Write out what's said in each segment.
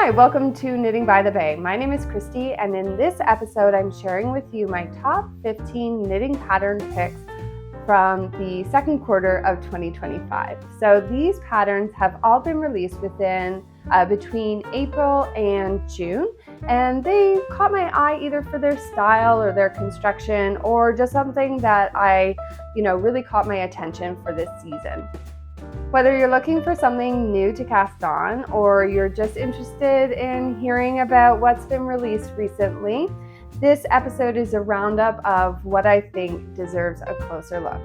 Hi, welcome to Knitting by the Bay. My name is Kristy, and in this episode, I'm sharing with you my top 15 knitting pattern picks from the second quarter of 2025. So these patterns have all been released within between April and June, and they caught my eye either for their style or their construction or just something that I really caught my attention for this season. Whether you're looking for something new to cast on or you're just interested in hearing about what's been released recently, this episode is a roundup of what I think deserves a closer look.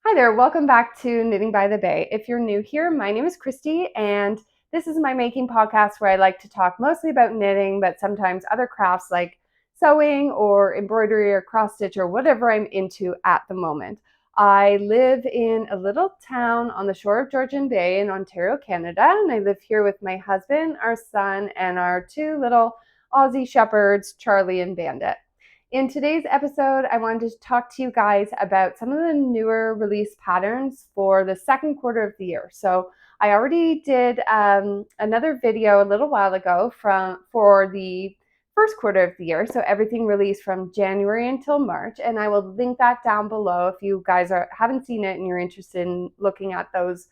Hi there, welcome back to Knitting by the Bay. If you're new here, my name is Kristy, and this is my making podcast where I like to talk mostly about knitting, but sometimes other crafts like sewing or embroidery or cross stitch or whatever I'm into at the moment. I live in a little town on the shore of Georgian Bay in Ontario, Canada, and I live here with my husband, our son, and our two little Aussie shepherds, Charlie and Bandit. In today's episode, I wanted to talk to you guys about some of the newer release patterns for the second quarter of the year. So I already did another video a little while ago for the first quarter of the year, so everything released from January until March, and I will link that down below if you guys haven't seen it and you're interested in looking at those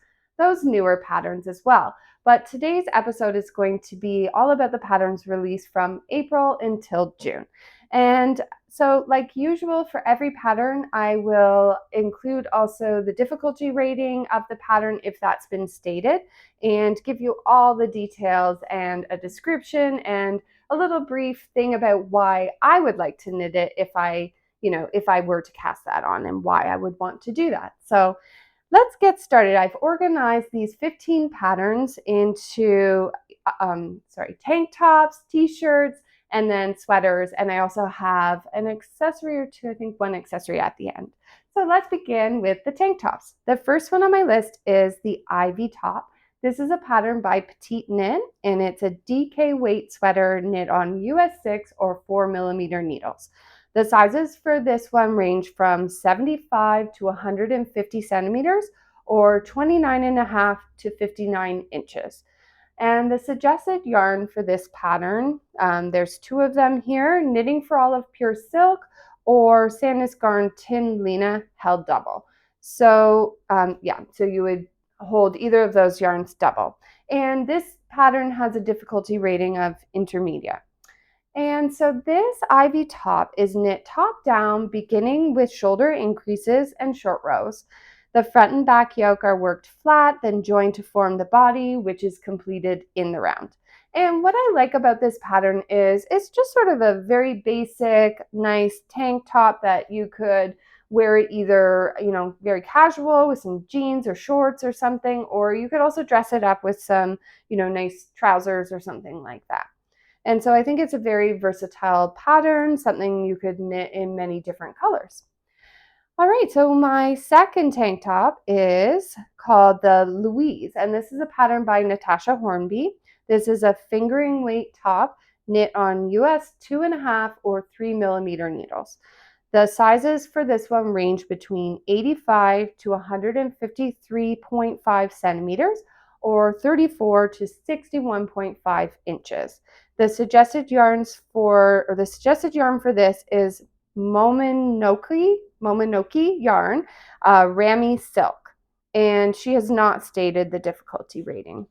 newer patterns as well. But today's episode is going to be all about the patterns released from April until June. And so, like usual, for every pattern, I will include also the difficulty rating of the pattern if that's been stated, and give you all the details and a description and a little brief thing about why I would like to knit it if I were to cast that on and why I would want to do that. So let's get started. I've organized these 15 patterns into tank tops, t-shirts, and then sweaters, and I also have an accessory or two, I think one accessory at the end. So let's begin with the tank tops. The first one on my list is the Ivy top. This is a pattern by Petite Knit, and it's a DK weight sweater knit on US 6 or 4mm needles. The sizes for this one range from 75 to 150 centimeters or 29.5 to 59 inches. And the suggested yarn for this pattern, there's two of them here, Knitting for Olive Pure Silk or Sandnes Garn Tin Lena held double. So so you would hold either of those yarns double. And this pattern has a difficulty rating of intermediate. And so this Ivy top is knit top down, beginning with shoulder increases and short rows. The front and back yoke are worked flat, then joined to form the body, which is completed in the round. And what I like about this pattern is it's just sort of a very basic, nice tank top that you could wear either, very casual with some jeans or shorts or something, or you could also dress it up with some, nice trousers or something like that. And so I think it's a very versatile pattern, something you could knit in many different colors. All right, so my second tank top is called the Louise, and this is a pattern by Natasha Hornby. This is a fingering weight top knit on US 2.5 or 3mm needles. The sizes for this one range between 85 to 153.5 centimeters or 34 to 61.5 inches. The suggested yarn for this is Momonoki yarn, Rami silk, and she has not stated the difficulty rating.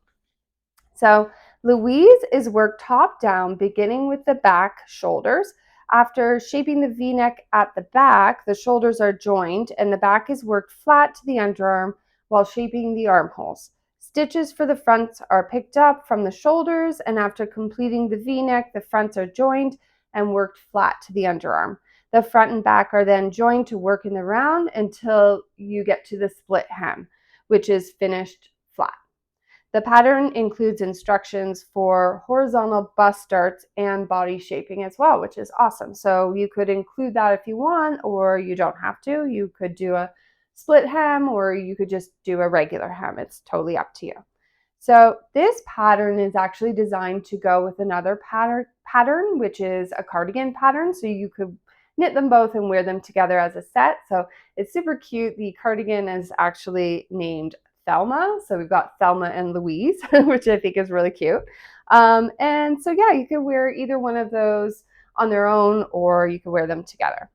So Louise is worked top down, beginning with the back shoulders. After shaping the V-neck at the back, the shoulders are joined and the back is worked flat to the underarm while shaping the armholes. Stitches for the fronts are picked up from the shoulders, and after completing the V-neck, the fronts are joined and worked flat to the underarm. The front and back are then joined to work in the round until you get to the split hem, which is finished flat. The pattern includes instructions for horizontal bust darts and body shaping as well, which is awesome. So you could include that if you want, or you don't have to. You could do a split hem, or you could just do a regular hem. It's totally up to you. So this pattern is actually designed to go with another pattern, which is a cardigan pattern. So you could knit them both and wear them together as a set. So it's super cute. The cardigan is actually named Thelma. So we've got Thelma and Louise, which I think is really cute. And so yeah, you could wear either one of those on their own, or you could wear them together.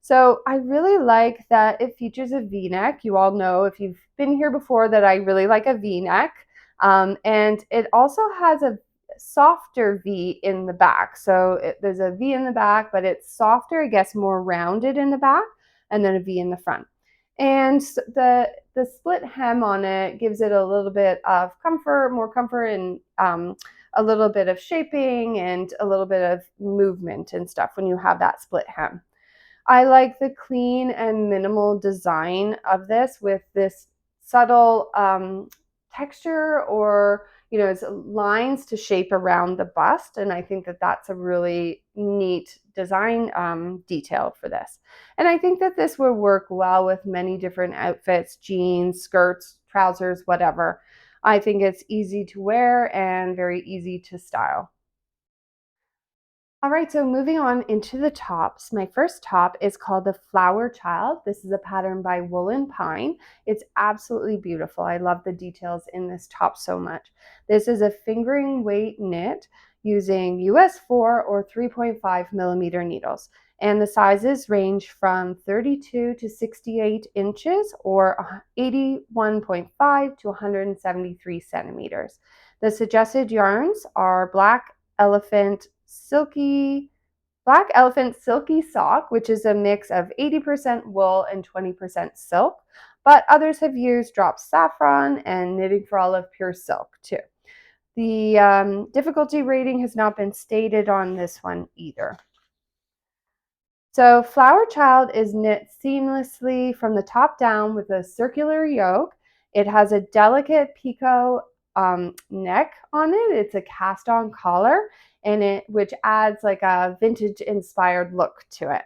So I really like that it features a V-neck. You all know, if you've been here before, that I really like a V-neck. And it also has a softer V in the back. So there's a V in the back, but it's softer, I guess, more rounded in the back, and then a V in the front. And the split hem on it gives it a little bit of comfort, more comfort, and a little bit of shaping and a little bit of movement and stuff when you have that split hem. I like the clean and minimal design of this, with this subtle texture, or it's lines to shape around the bust, and I think that that's a really neat design detail for this. And I think that this will work well with many different outfits: jeans, skirts, trousers, whatever. I think it's easy to wear and very easy to style. All right, so moving on into the tops. My first top is called the Flower Child. This is a pattern by Woolen Pine. It's absolutely beautiful. I love the details in this top so much. This is a fingering weight knit using US 4 or 3.5 millimeter needles. And the sizes range from 32 to 68 inches, or 81.5 to 173 centimeters. The suggested yarns are black elephant silky sock, which is a mix of 80% wool and 20% silk, but others have used drop saffron and knitting for olive pure silk too. The difficulty rating has not been stated on this one either. So Flower Child is knit seamlessly from the top down with a circular yoke. It has a delicate picot neck on it. It's a cast on collar, which adds like a vintage inspired look to it.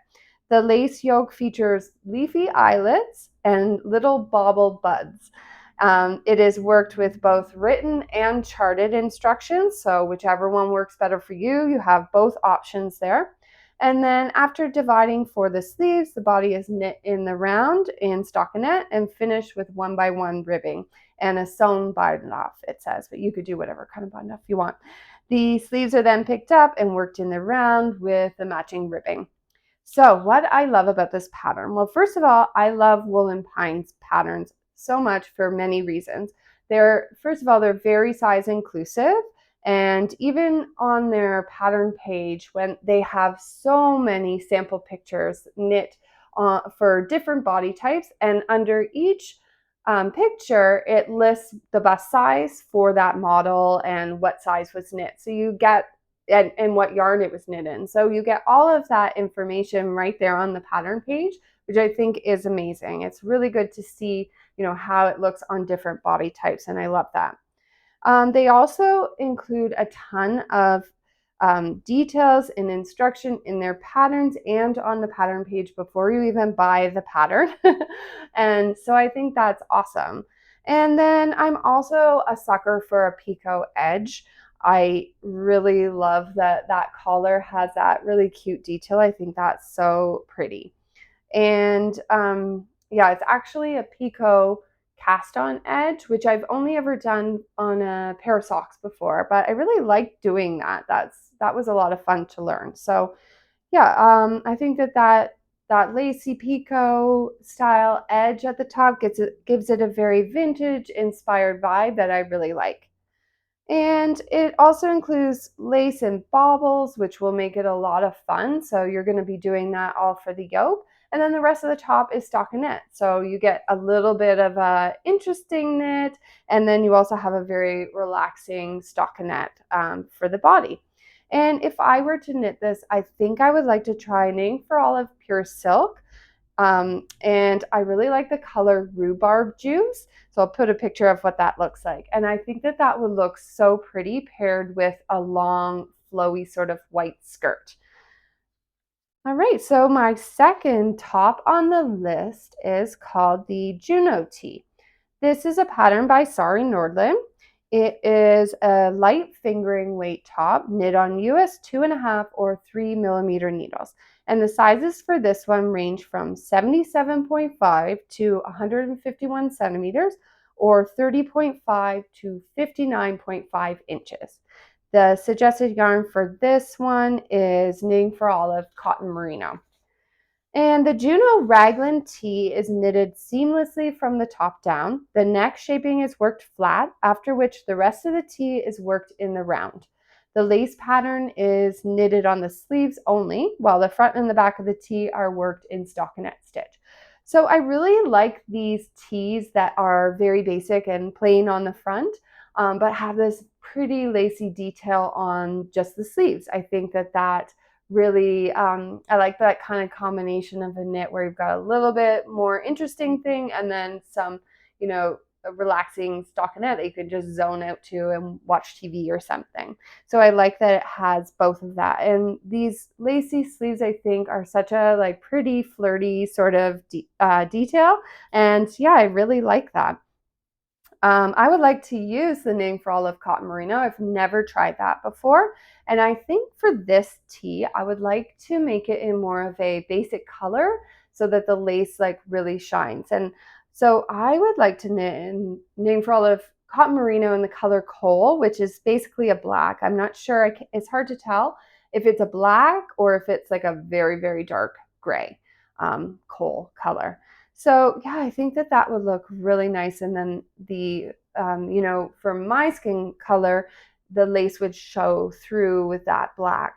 The lace yoke features leafy eyelets and little bauble buds. It is worked with both written and charted instructions, so whichever one works better for you, you have both options there. And then after dividing for the sleeves, the body is knit in the round in stockinette and finished with 1x1 ribbing and a sewn bind off, it says, but you could do whatever kind of bind off you want. The sleeves are then picked up and worked in the round with the matching ribbing. So what I love about this pattern, well, first of all, I love Woolen Pine's patterns so much for many reasons. First of all, they're very size inclusive. And even on their pattern page, when they have so many sample pictures knit for different body types, and under each picture, it lists the bust size for that model and what size was knit. So you get, and what yarn it was knit in. So you get all of that information right there on the pattern page, which I think is amazing. It's really good to see, how it looks on different body types, and I love that. They also include a ton of details and instruction in their patterns and on the pattern page before you even buy the pattern. And so I think that's awesome. And then I'm also a sucker for a picot edge. I really love that collar has that really cute detail. I think that's so pretty. And yeah, it's actually a picot cast on edge, which I've only ever done on a pair of socks before, but I really like doing that. That was a lot of fun to learn. So yeah, I think that lacy picot style edge at the top gives it a very vintage inspired vibe that I really like. And it also includes lace and baubles, which will make it a lot of fun. So you're going to be doing that all for the yoke. And then the rest of the top is stockinette. So you get a little bit of a interesting knit, and then you also have a very relaxing stockinette for the body. And if I were to knit this, I think I would like to try knitting for olive pure silk. And I really like the color rhubarb juice. So I'll put a picture of what that looks like. And I think that would look so pretty paired with a long, flowy sort of white skirt. All right, so my second top on the list is called the Juno Tea. This is a pattern by Sari Nordlund. It is a light fingering weight top knit on US 2.5 or 3 millimeter needles. And the sizes for this one range from 77.5 to 151 centimeters or 30.5 to 59.5 inches. The suggested yarn for this one is Knitting for Olive Cotton Merino. And the Juno Raglan tee is knitted seamlessly from the top down. The neck shaping is worked flat, after which the rest of the tee is worked in the round. The lace pattern is knitted on the sleeves only, while the front and the back of the tee are worked in stockinette stitch. So I really like these tees that are very basic and plain on the front, but have this pretty lacy detail on just the sleeves. I think that really, I like that kind of combination of a knit where you've got a little bit more interesting thing and then some, a relaxing stockinette that you can just zone out to and watch TV or something. So I like that it has both of that. And these lacy sleeves, I think, are such a like pretty flirty sort of detail. And yeah, I really like that. I would like to use the Knitting for Olive Cotton Merino. I've never tried that before. And I think for this tee, I would like to make it in more of a basic color so that the lace like really shines. And so I would like to knit in Knitting for Olive Cotton Merino in the color Coal, which is basically a black. I'm not sure, it's hard to tell if it's a black or if it's like a very, very dark gray coal color. So yeah, I think that would look really nice. And then for my skin color, the lace would show through with the black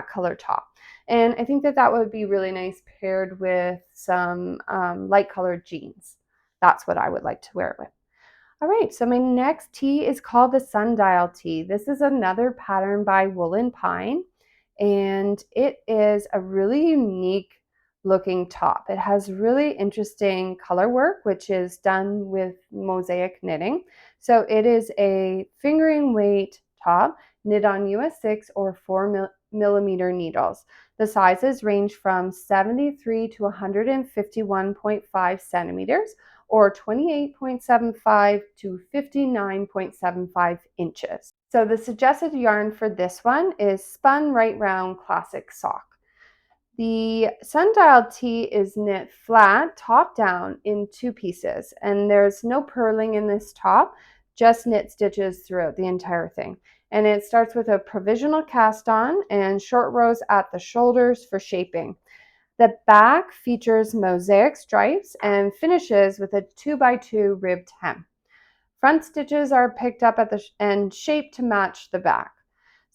color top. And I think that would be really nice paired with some light colored jeans. That's what I would like to wear it with. All right, so my next tee is called the Sundial Tee. This is another pattern by Woolen Pine, and it is a really unique looking top. It has really interesting color work, which is done with mosaic knitting. So it is a fingering weight top knit on US 6 or 4 millimeter needles. The sizes range from 73 to 151.5 centimeters or 28.75 to 59.75 inches. So the suggested yarn for this one is Spun Right Round Classic Sock. The Sundial tee is knit flat, top down in 2 pieces, and there's no purling in this top, just knit stitches throughout the entire thing. And it starts with a provisional cast on and short rows at the shoulders for shaping. The back features mosaic stripes and finishes with a 2x2 ribbed hem. Front stitches are picked up at the and shaped to match the back.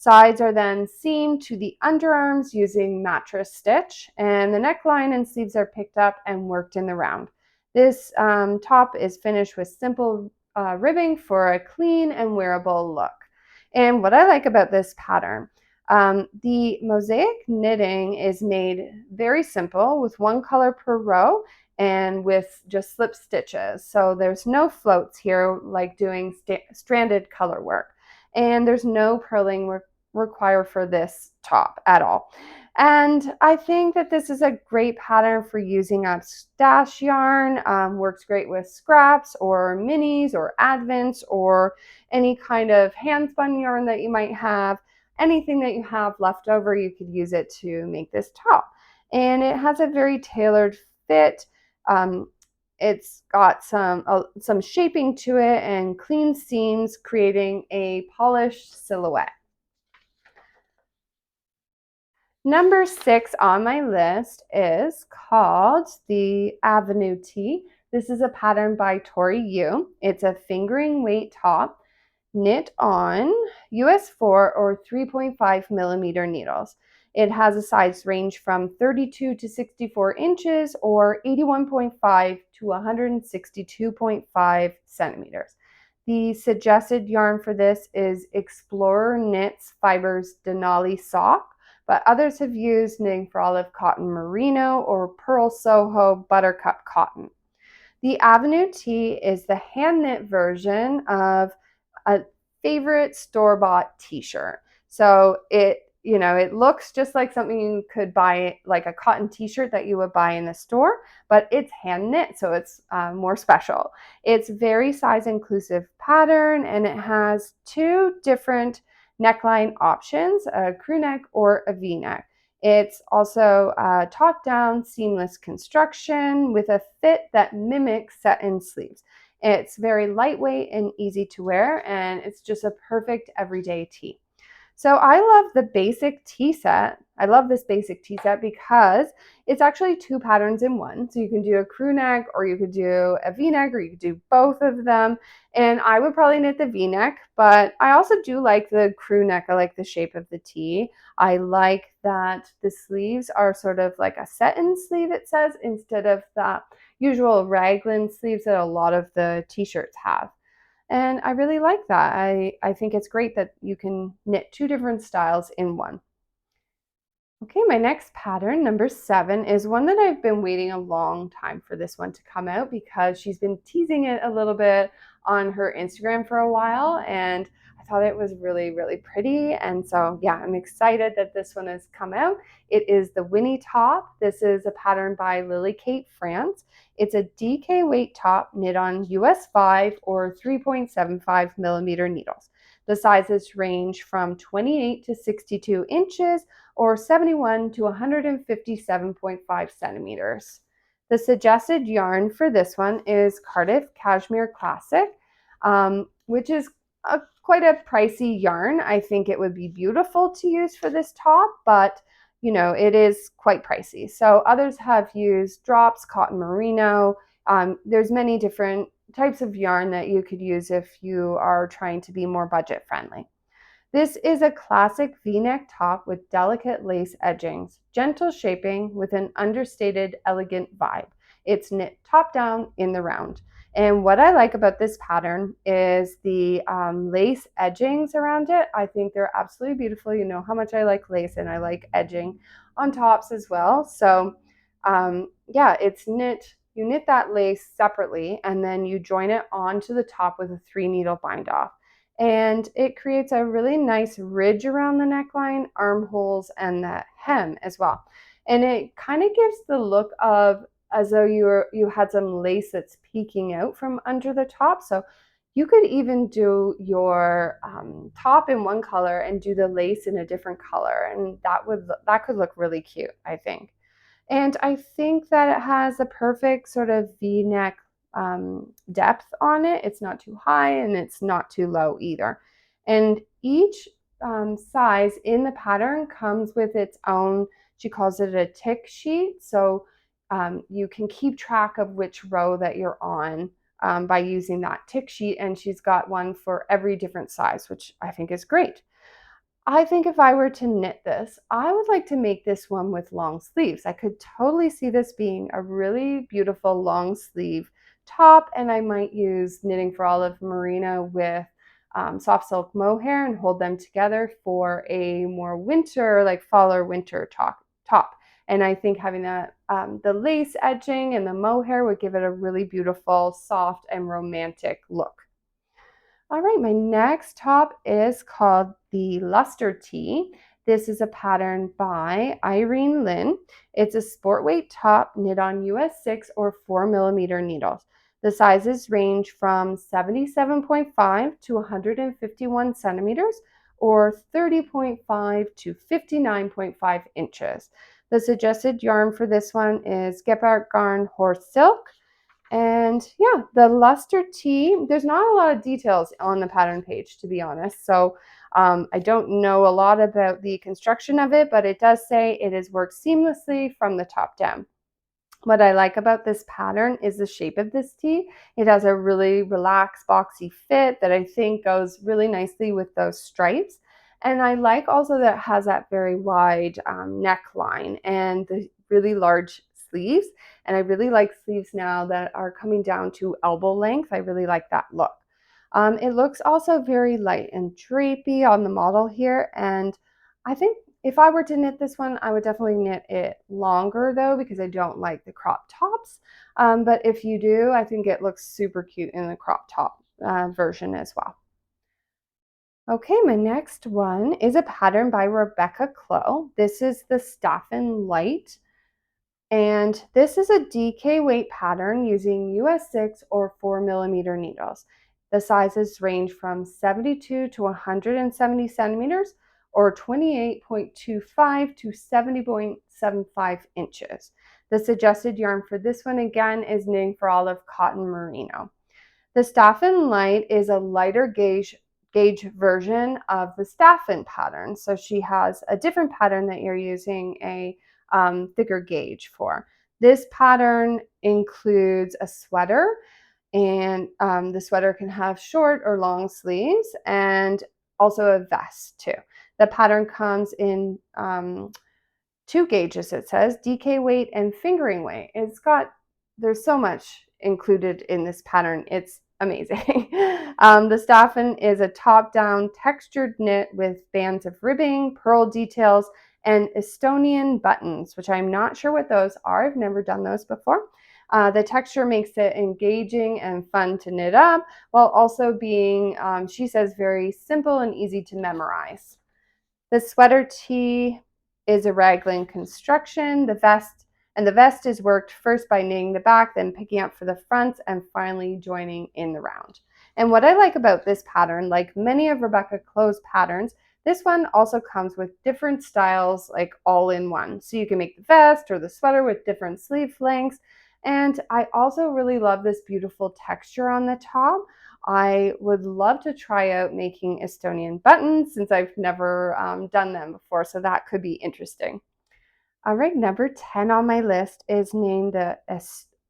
Sides are then seamed to the underarms using mattress stitch, and the neckline and sleeves are picked up and worked in the round. This top is finished with simple ribbing for a clean and wearable look. And what I like about this pattern, the mosaic knitting is made very simple with one color per row and with just slip stitches. So there's no floats here like doing stranded color work. And there's no purling required for this top at all. And I think that this is a great pattern for using up stash yarn. Works great with scraps or minis or advents or any kind of hand spun yarn that you might have. Anything that you have left over, you could use it to make this top. And it has a very tailored fit. It's got some shaping to it and clean seams, creating a polished silhouette. Number 6 on my list is called the Avenue Tee. This is a pattern by Tori Yu. It's a fingering weight top knit on US 4 or 3.5 millimeter needles. It has a size range from 32 to 64 inches or 81.5 to 162.5 centimeters. The suggested yarn for this is Explorer Knits Fibers Denali Sock, but others have used Knitting for Olive Cotton Merino or Pearl Soho Buttercup Cotton. The Avenue Tee is the hand knit version of a favorite store-bought t-shirt. So it you know, it looks just like something you could buy, like a cotton t-shirt that you would buy in the store, but it's hand knit, so it's more special. It's very size inclusive pattern, and it has two different neckline options, a crew neck or a v-neck. It's also top down seamless construction with a fit that mimics set-in sleeves. It's very lightweight and easy to wear, and it's just a perfect everyday tee. So I love the basic tee set. I love this basic tee set because it's actually two patterns in one. So you can do a crew neck, or you could do a v-neck, or you could do both of them. And I would probably knit the v-neck, but I also do like the crew neck. I like the shape of the tee. I like that the sleeves are sort of like a set-in sleeve, it says, instead of the usual raglan sleeves that a lot of the t-shirts have. And I really like that. I think it's great that you can knit two different styles in one. Okay, my next pattern, number 7, is one that I've been waiting a long time for this one to come out because she's been teasing it a little bit on her Instagram for a while, and I thought it was really, really pretty. And so, yeah, I'm excited that this one has come out. It is the Winnie top. This is a pattern by Lily Kate France. It's a DK weight top knit on US 5 or 3.75 millimeter needles. The sizes range from 28 to 62 inches or 71 to 157.5 centimeters. The suggested yarn for this one is Cardiff Cashmere Classic, which is quite a pricey yarn. I think it would be beautiful to use for this top, but you know, it is quite pricey. So others have used Drops, Cotton Merino. There's many different types of yarn that you could use if you are trying to be more budget friendly. This is a classic V-neck top with delicate lace edgings, gentle shaping with an understated, elegant vibe. It's knit top down in the round. And what I like about this pattern is the lace edgings around it. I think they're absolutely beautiful. You know how much I like lace, and I like edging on tops as well. So yeah, it's knit. You knit that lace separately, and then you join it onto the top with a 3-needle bind off. And it creates a really nice ridge around the neckline, armholes, and the hem as well. And it kind of gives the look of as though you had some lace that's peeking out from under the top. So you could even do your top in one color and do the lace in a different color, and that could look really cute, I think. And I think that it has a perfect sort of V-neck depth on it. It's not too high and it's not too low either. And each size in the pattern comes with its own, she calls it a tick sheet. So you can keep track of which row that you're on by using that tick sheet. And she's got one for every different size, which I think is great. I think if I were to knit this, I would like to make this one with long sleeves. I could totally see this being a really beautiful long sleeve top, and I might use Knitting for Olive Merino with soft silk mohair and hold them together for a more winter, like fall or winter top. And I think having the lace edging and the mohair would give it a really beautiful, soft, and romantic look. All right, my next top is called the Louster Tea. This is a pattern by Irene Lynn. It's a sport weight top knit on US 6 or 4 millimeter needles. The sizes range from 77.5 to 151 centimeters or 30.5 to 59.5 inches. The suggested yarn for this one is Gepard Garn Horse Silk. And yeah, the Louster Tea, there's not a lot of details on the pattern page, to be honest. So I don't know a lot about the construction of it, but it does say it is worked seamlessly from the top down. What I like about this pattern is the shape of this tee. It has a really relaxed, boxy fit that I think goes really nicely with those stripes. And I like also that it has that very wide neckline and the really large sleeves. And I really like sleeves now that are coming down to elbow length. I really like that look. It looks also very light and drapey on the model here. And I think if I were to knit this one, I would definitely knit it longer though, because I don't like the crop tops. But if you do, I think it looks super cute in the crop top version as well. Okay, my next one is a pattern by Rebecca Clow. This is the Stafen Light. And this is a DK weight pattern using US 6 or 4mm needles. The sizes range from 72 to 170 centimeters or 28.25 to 70.75 inches. The suggested yarn for this one again is knitting for olive cotton merino. The Staffen Light is a lighter gauge version of the Staffen pattern. So she has a different pattern that you're using a thicker gauge for. This pattern includes a sweater, and the sweater can have short or long sleeves, and also a vest too. The pattern comes in two gauges, it says, DK weight and fingering weight. There's so much included in this pattern. It's amazing. The Staffen is a top-down textured knit with bands of ribbing, pearl details, and Estonian buttons, which I'm not sure what those are. I've never done those before. The texture makes it engaging and fun to knit up, while also being, she says, very simple and easy to memorize. The sweater tee is a raglan construction. The vest is worked first by knitting the back, then picking up for the front, and finally joining in the round. And what I like about this pattern, like many of Rebecca Clow's patterns, this one also comes with different styles, like all in one. So you can make the vest or the sweater with different sleeve lengths. And I also really love this beautiful texture on the top. I would love to try out making Estonian buttons since I've never done them before, so that could be interesting. All right, number 10 on my list is named the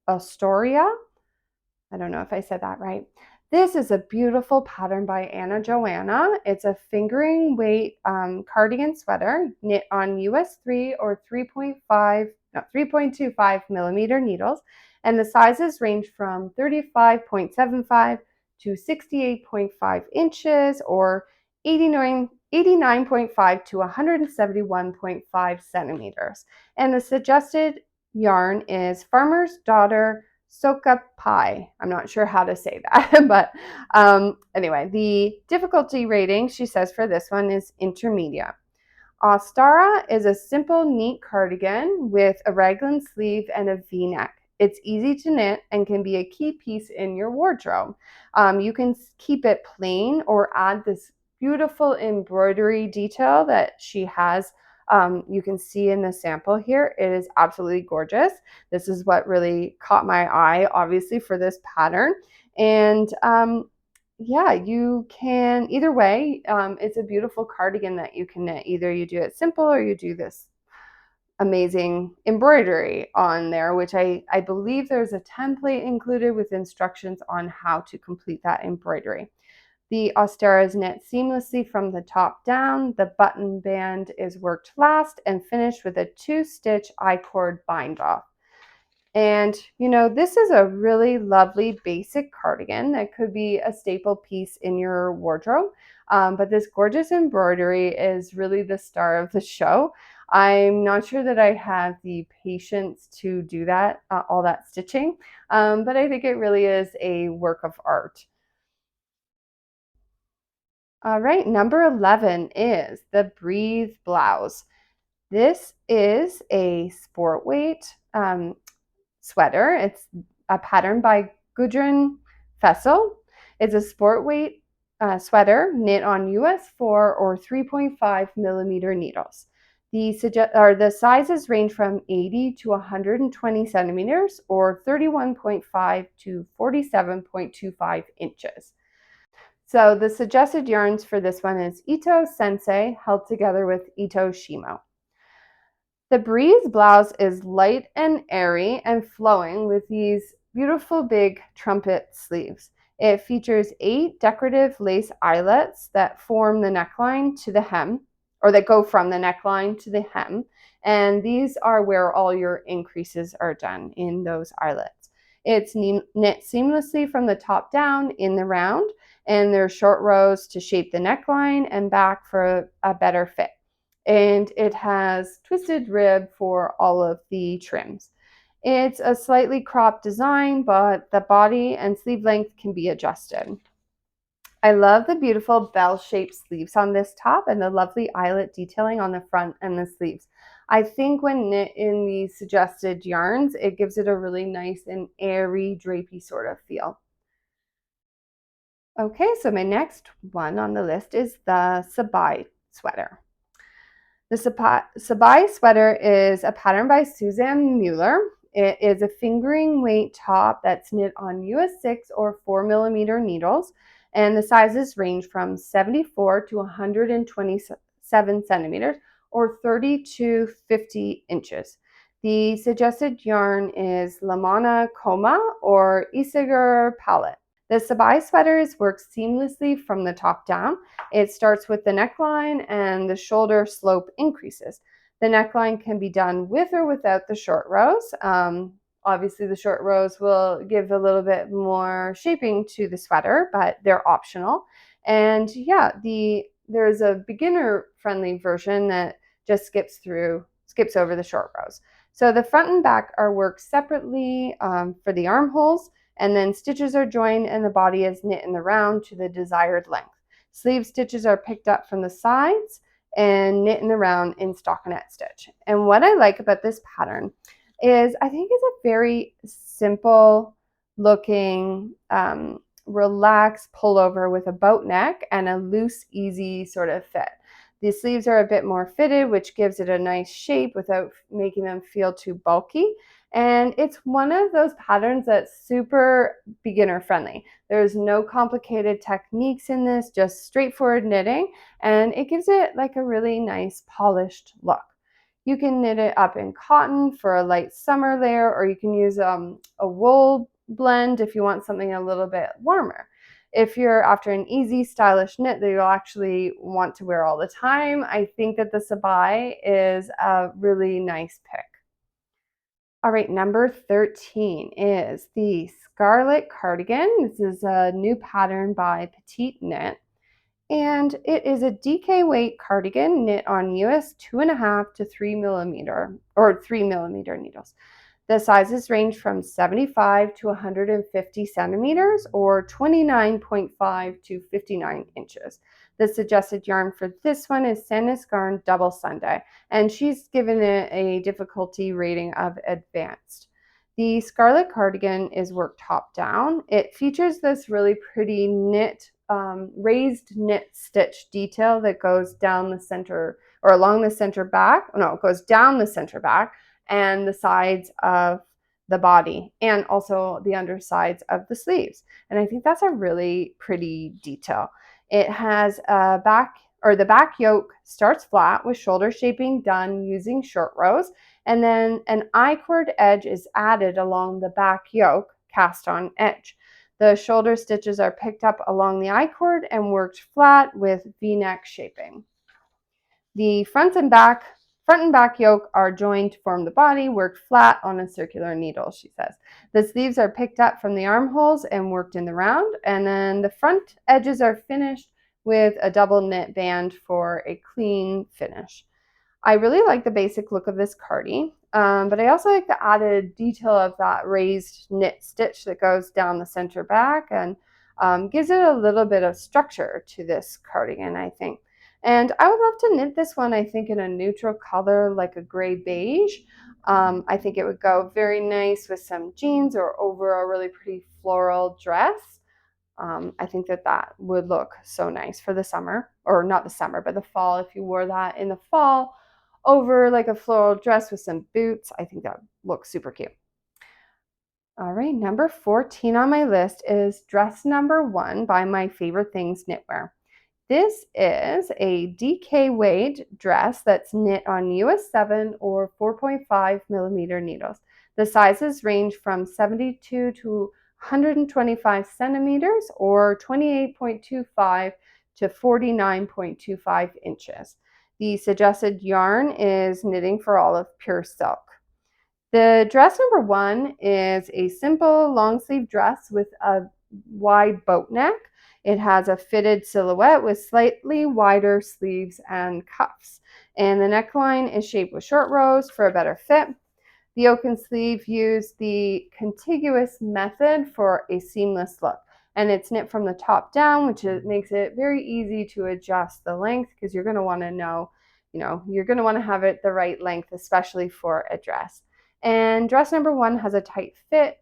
Astoria. I don't know if I said that right. This is a beautiful pattern by Anna Joanna. It's a fingering weight cardigan sweater knit on US 3 or 3.25 millimeter needles, and the sizes range from 35.75 to 68.5 inches or 89.5 to 171.5 centimeters. And the suggested yarn is Farmer's Daughter Soka Pie. I'm not sure how to say that, but anyway, the difficulty rating, she says, for this one is intermediate. Ostara is a simple, neat cardigan with a raglan sleeve and a V-neck. It's easy to knit and can be a key piece in your wardrobe. You can keep it plain or add this beautiful embroidery detail that she has. You can see in the sample here. It is absolutely gorgeous. This is what really caught my eye, obviously, for this pattern. And yeah, you can, either way, it's a beautiful cardigan that you can knit. Either you do it simple or you do this amazing embroidery on there, which I believe there's a template included with instructions on how to complete that embroidery. The Ostara is knit seamlessly from the top down. The button band is worked last and finished with a 2-stitch I-cord bind off. And, you know, this is a really lovely basic cardigan that could be a staple piece in your wardrobe. But this gorgeous embroidery is really the star of the show. I'm not sure that I have the patience to do that, all that stitching, but I think it really is a work of art. All right, number 11 is the Breathe Blouse. This is a sport weight sweater. It's a pattern by Gudrun Fessel. It's a sport weight sweater knit on US 4 or 3.5 millimeter needles. The sizes range from 80 to 120 centimeters or 31.5 to 47.25 inches. So the suggested yarns for this one is Ito Sensei held together with Ito Shimo. The Breeze blouse is light and airy and flowing with these beautiful big trumpet sleeves. It features 8 decorative lace eyelets that form the neckline to the hem, or that go from the neckline to the hem. And these are where all your increases are done, in those eyelets. It's knit seamlessly from the top down in the round, and there's short rows to shape the neckline and back for a better fit. And it has twisted rib for all of the trims. It's a slightly cropped design, but the body and sleeve length can be adjusted. I love the beautiful bell-shaped sleeves on this top and the lovely eyelet detailing on the front and the sleeves. I think when knit in these suggested yarns, it gives it a really nice and airy, drapey sort of feel. Okay, so my next one on the list is the Sabai Sweater. The Sabai Sweater is a pattern by Suzanne Mueller. It is a fingering weight top that's knit on US 6 or 4mm needles, and the sizes range from 74 to 127 centimeters or 30 to 50 inches. The suggested yarn is Lamana Coma or Isager Palette. The Sabai sweaters work seamlessly from the top down. It starts with the neckline and the shoulder slope increases. The neckline can be done with or without the short rows. Obviously, the short rows will give a little bit more shaping to the sweater, but they're optional. And yeah, there's a beginner-friendly version that just skips over the short rows. So the front and back are worked separately for the armholes, and then stitches are joined and the body is knit in the round to the desired length. Sleeve stitches are picked up from the sides and knit in the round in stockinette stitch. And what I like about this pattern is I think it's a very simple looking, relaxed pullover with a boat neck and a loose, easy sort of fit. The sleeves are a bit more fitted, which gives it a nice shape without making them feel too bulky. And it's one of those patterns that's super beginner friendly. There's no complicated techniques in this, just straightforward knitting, and it gives it like a really nice polished look. You can knit it up in cotton for a light summer layer, or you can use a wool blend if you want something a little bit warmer. If you're after an easy, stylish knit that you'll actually want to wear all the time, I think that the Sabai is a really nice pick. All right, number 13 is the Scarlet Cardigan. This is a new pattern by Petite Knit. And it is a DK weight cardigan knit on US 2.5 to 3mm or 3mm needles. The sizes range from 75 to 150 centimeters or 29.5 to 59 inches. The suggested yarn for this one is Sandnes Double Sunday, and she's given it a difficulty rating of advanced. The Scarlet Cardigan is worked top down. It features this really pretty raised knit stitch detail that goes down the center or along the center back. No, it goes down the center back and the sides of the body and also the undersides of the sleeves. And I think that's a really pretty detail. It has a the back yoke starts flat with shoulder shaping done using short rows, and then an I-cord edge is added along the back yoke cast on edge. The shoulder stitches are picked up along the I-cord and worked flat with V-neck shaping. The front and back yoke are joined to form the body, worked flat on a circular needle, she says. The sleeves are picked up from the armholes and worked in the round, and then the front edges are finished with a double knit band for a clean finish. I really like the basic look of this cardi, but I also like the added detail of that raised knit stitch that goes down the center back and gives it a little bit of structure to this cardigan, I think. And I would love to knit this one, I think, in a neutral color like a gray beige. I think it would go very nice with some jeans or over a really pretty floral dress. I think that would look so nice for the summer, or not the summer, but the fall. If you wore that in the fall over like a floral dress with some boots, I think that would look super cute. All right, number 14 on my list is dress number 1 by My Favorite Things Knitwear. This is a DK weight dress that's knit on US 7 or 4.5mm needles. The sizes range from 72 to 125 centimeters or 28.25 to 49.25 inches. The suggested yarn is Knitting for Olive Pure Silk. The dress number 1 is a simple long sleeve dress with a wide boat neck. It has a fitted silhouette with slightly wider sleeves and cuffs. And the neckline is shaped with short rows for a better fit. The yoke and sleeve use the contiguous method for a seamless look. and it's knit from the top down, which makes it very easy to adjust the length, because you're going to want to know, you're going to want to have it the right length, especially for a dress. And dress number 1 has a tight fit.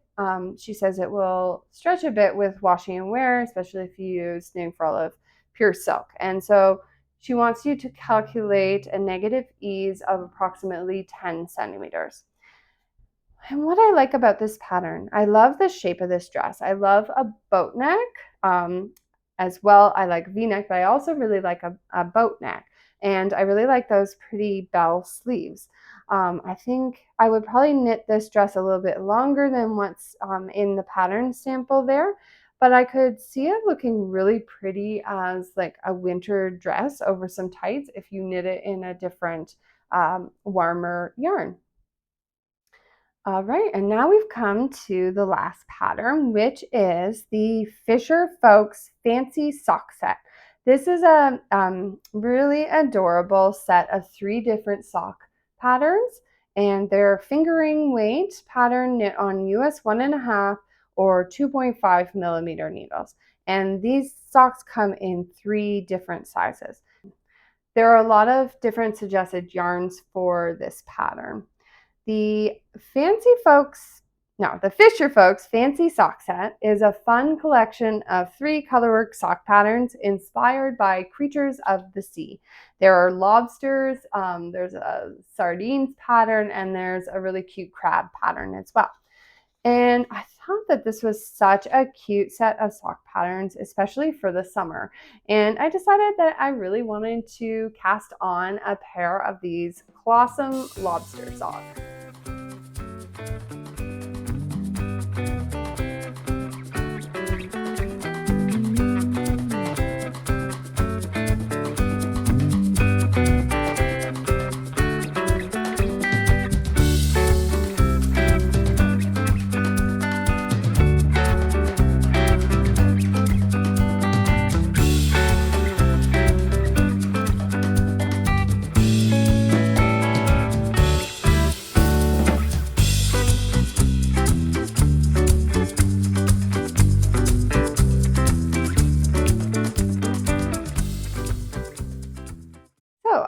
She says it will stretch a bit with washing and wear, especially if you use knitting for all of pure silk. And so she wants you to calculate a negative ease of approximately 10 centimeters. And what I like about this pattern, I love the shape of this dress. I love a boat neck as well. I like V-neck, but I also really like a boat neck. And I really like those pretty bell sleeves. I think I would probably knit this dress a little bit longer than what's in the pattern sample there, but I could see it looking really pretty as like a winter dress over some tights if you knit it in a different warmer yarn. All right, and now we've come to the last pattern, which is the Fisher Folks Fancy Sock Set. This is a really adorable set of 3 different sock patterns, and they're fingering weight pattern knit on US 1.5 or 2.5 millimeter needles. And these socks come in 3 different sizes. There are a lot of different suggested yarns for this pattern. The Fisher Folks Fancy Sock Set is a fun collection of 3 colorwork sock patterns inspired by creatures of the sea. There are lobsters, there's a sardines pattern, and there's a really cute crab pattern as well. And I thought that this was such a cute set of sock patterns, especially for the summer. And I decided that I really wanted to cast on a pair of these Blossom lobster socks.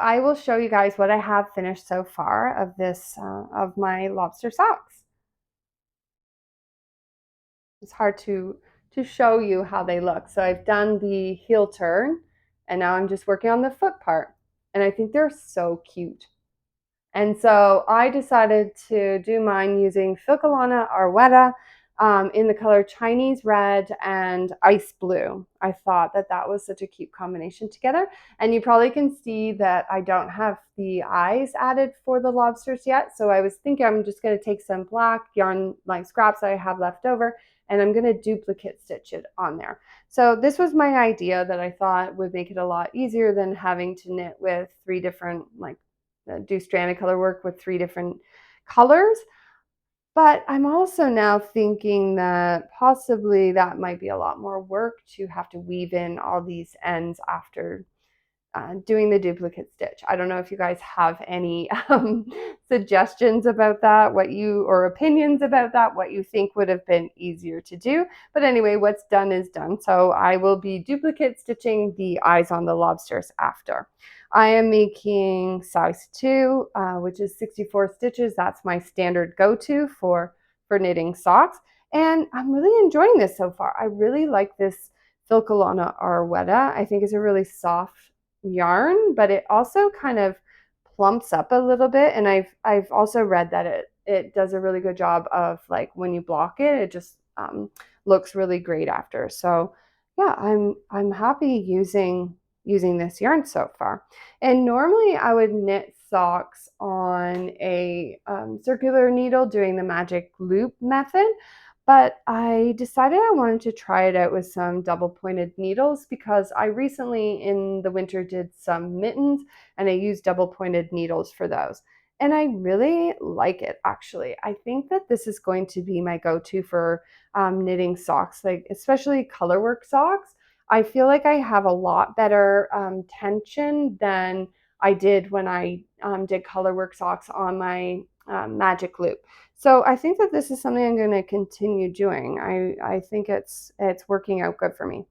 I will show you guys what I have finished so far of this, of my lobster socks. It's hard to show you how they look. So I've done the heel turn, and now I'm just working on the foot part. And I think they're so cute. And so I decided to do mine using Filcolana Arwetta in the color Chinese Red and Ice Blue. I thought that that was such a cute combination together. And you probably can see that I don't have the eyes added for the lobsters yet. So I was thinking I'm just going to take some black yarn like scraps that I have left over, and I'm going to duplicate stitch it on there. So this was my idea that I thought would make it a lot easier than having to knit with 3 different, like do stranded color work with 3 different colors. But I'm also now thinking that possibly that might be a lot more work to have to weave in all these ends after doing the duplicate stitch. I don't know if you guys have any suggestions about that, or opinions about that, what you think would have been easier to do. But anyway, what's done is done. So I will be duplicate stitching the eyes on the lobsters after. I am making size 2, which is 64 stitches. That's my standard go-to for knitting socks. And I'm really enjoying this so far. I really like this Filcolana Arwetta. I think it's a really soft yarn, but it also kind of plumps up a little bit. And I've also read that it does a really good job of, like, when you block it, it just looks really great after. So yeah, I'm happy using this yarn so far. And normally I would knit socks on a circular needle doing the magic loop method, but I decided I wanted to try it out with some double pointed needles because I recently in the winter did some mittens and I used double pointed needles for those. And I really like it, actually. I think that this is going to be my go-to for knitting socks, like especially colorwork socks. I feel like I have a lot better tension than I did when I did colorwork socks on my magic loop. So I think that this is something I'm going to continue doing. I think it's working out good for me.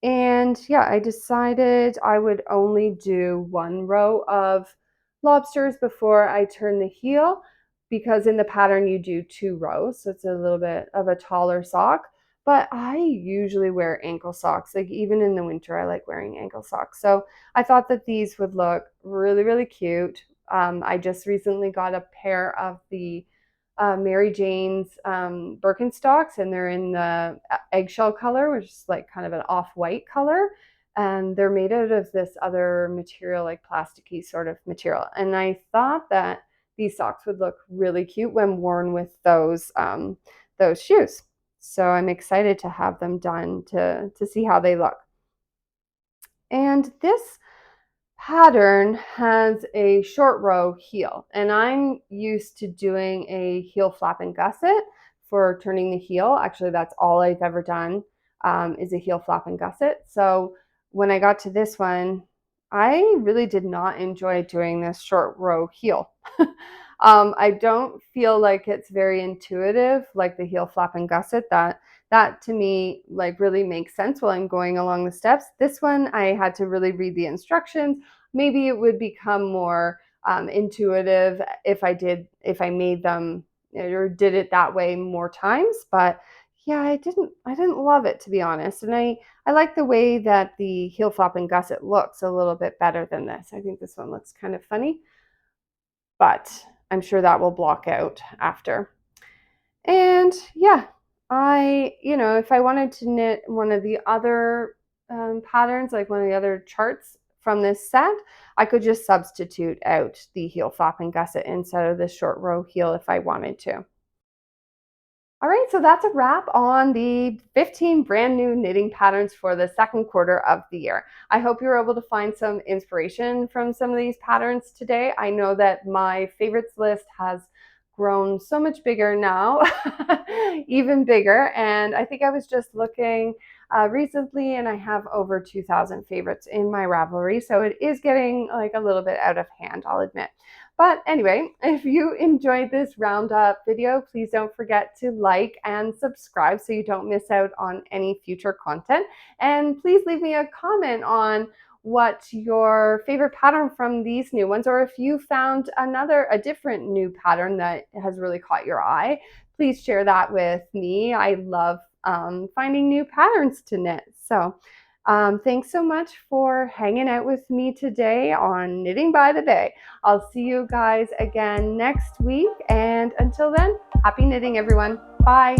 And yeah, I decided I would only do one row of lobsters before I turn the heel, because in the pattern you do two rows, so it's a little bit of a taller sock. But I usually wear ankle socks. Like even in the winter, I like wearing ankle socks. So I thought that these would look really, really cute. I just recently got a pair of the Mary Jane's Birkenstocks, and they're in the eggshell color, which is like kind of an off-white color. And they're made out of this other material, like plasticky sort of material. And I thought that these socks would look really cute when worn with those shoes. So I'm excited to have them done to see how they look. And this pattern has a short row heel, and I'm used to doing a heel flap and gusset for turning the heel. Actually, that's all I've ever done, is a heel flap and gusset. So when I got to this one, I really did not enjoy doing this short row heel. I don't feel like it's very intuitive, like the heel flap and gusset. That to me like really makes sense while I'm going along the steps. This one I had to really read the instructions. Maybe it would become more intuitive if I made them or did it that way more times. But yeah, I didn't love it, to be honest. And I like the way that the heel flap and gusset looks a little bit better than this. I think this one looks kind of funny, but I'm sure that will block out after. And yeah, if I wanted to knit one of the other patterns, like one of the other charts from this set, I could just substitute out the heel flap and gusset instead of the short row heel if I wanted to. All right, so that's a wrap on the 15 brand new knitting patterns for the second quarter of the year. I hope you were able to find some inspiration from some of these patterns today. I know that my favorites list has grown so much bigger now, even bigger. And I think I was just looking recently, and I have over 2,000 favorites in my Ravelry. So it is getting like a little bit out of hand, I'll admit. But anyway, if you enjoyed this roundup video, please don't forget to like and subscribe so you don't miss out on any future content. And please leave me a comment on what your favorite pattern from these new ones, or if you found a different new pattern that has really caught your eye. Please share that with me. I love finding new patterns to knit. So thanks so much for hanging out with me today on Knitting by the Bay. I'll see you guys again next week. And until then, happy knitting, everyone. Bye.